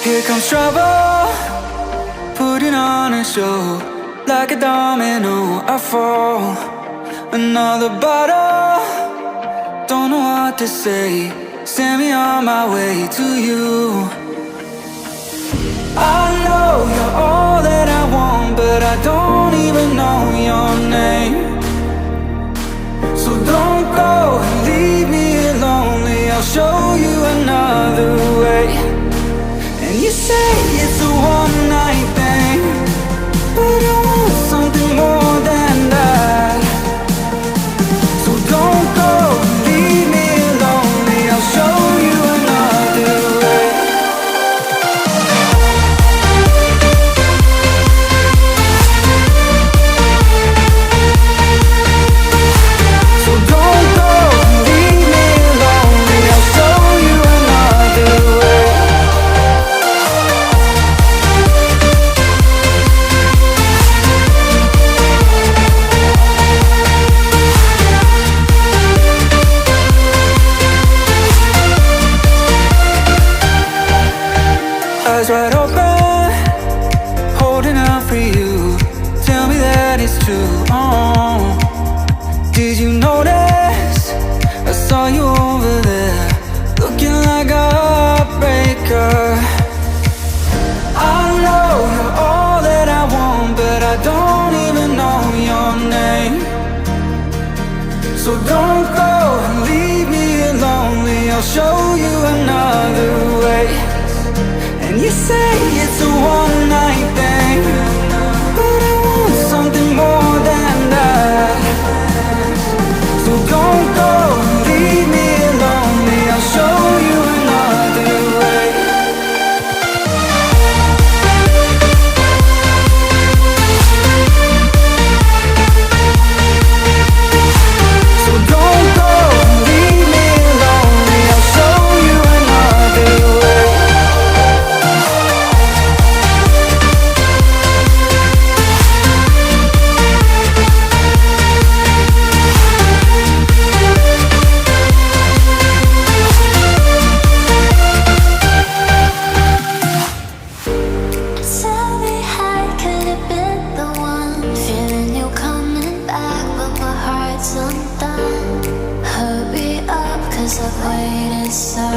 Here comes trouble, putting on a show. Like a domino, I fall. Another bottle, don't know what to say. Send me on my way to you. I know you're all that I want, but I don't even know your name. So don't go and leave me lonely, I'll show you another way. And you say it's a one-night thing, but I want something more than that. So don't go and leave me lonely, I'll show you another way. So don't go and leave me lonely, I'll show you another way. Eyes wide open, holding out for you. Tell me that it's true. Oh, did you notice? I saw you over there, looking like a heartbreaker. I know you're all that I want, but I don't even know your name. So don't go and leave me lonely, I'll show you another way. And you say it's a one-night thing, but I want something more than that. So don't go and leave me lonely, I'll show you another way. So don't go and leave me lonely, I'll show you another way. Tell me how I could have been the one, feeling you coming back, but my heart's undone. Hurry up, 'cause I've waited so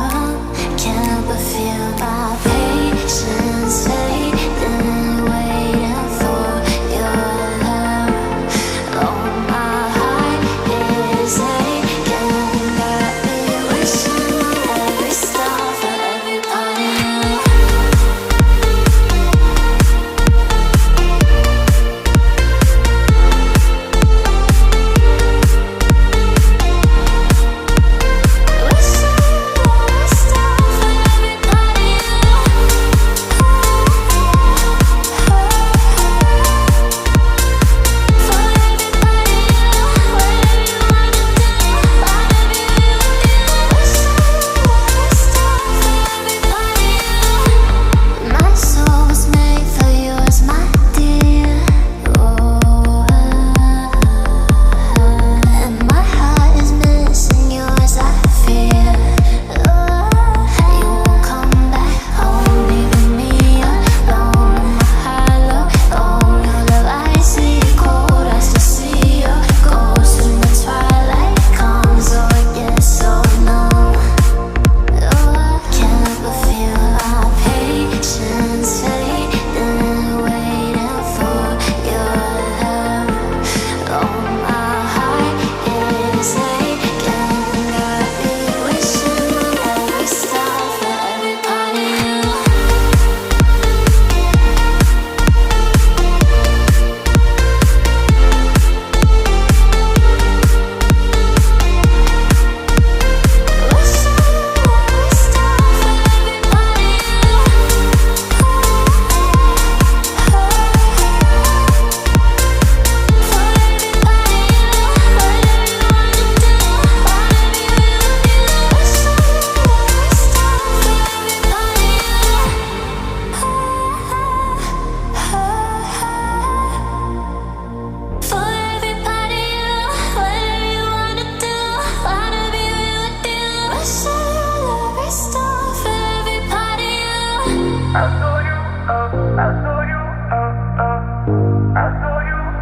long. Can't help but feel my patience fading, waiting for your love. Oh, my heart is aching, got me wishing on every star for every part of you. Wishing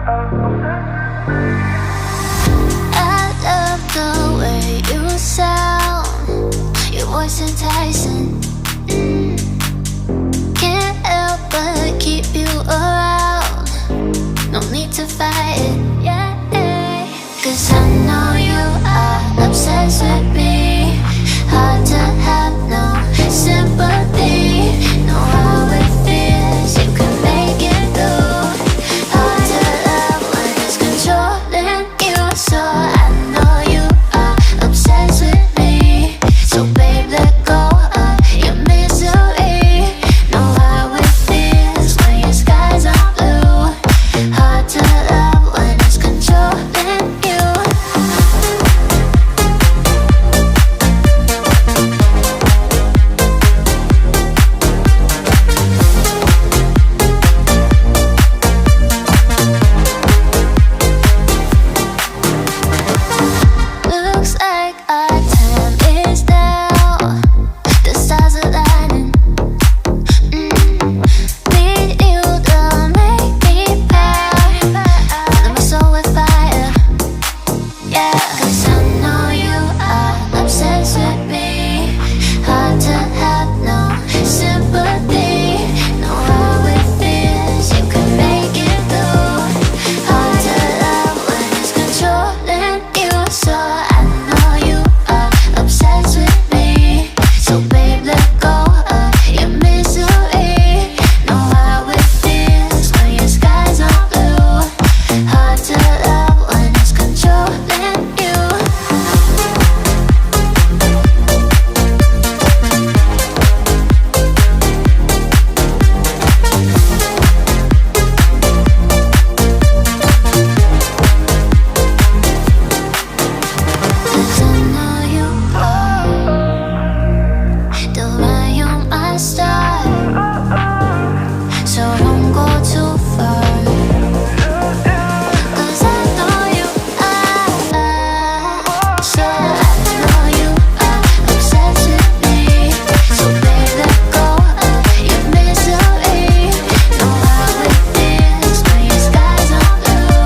I love the way you sound. Your voice enticing. Can't help but keep you around. No need to fight it, yeah. 'Cause I know you are obsessed with me. Hard to have no sympathy. Know how it feels, you can make it through. Hard to love when it's controlling you. So I know you are obsessed with me. So babe, let go of your misery. Know how it feels when your skies are blue. Hard to love when it's controlling you. Looks like our time is now. The stars are lighting. Need you to make me proud. Fill my soul with fire. Yeah, 'cause I know you are obsessed with me. Hard to have no sympathy. Know how it feels, you can make it through. Hard to love when it's controlling you. So I know you are obsessed with me. So babe, let go of your misery. Know how it feels when your skies are blue. Hard to love when it's controlling you. Cause I know you are the way you're my star. So don't go too far. Cause I know you are. So I know you are obsessed with me. So babe, let go of your misery. Know how it feels when your skies are blue.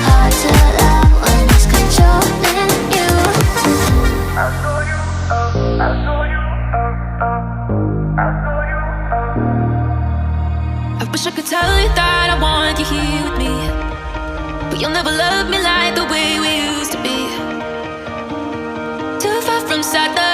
Hard to love when it's controlling you. I wish I could tell you that I want you here with me, but you'll never love me like the way we used to be. Too far from sadness.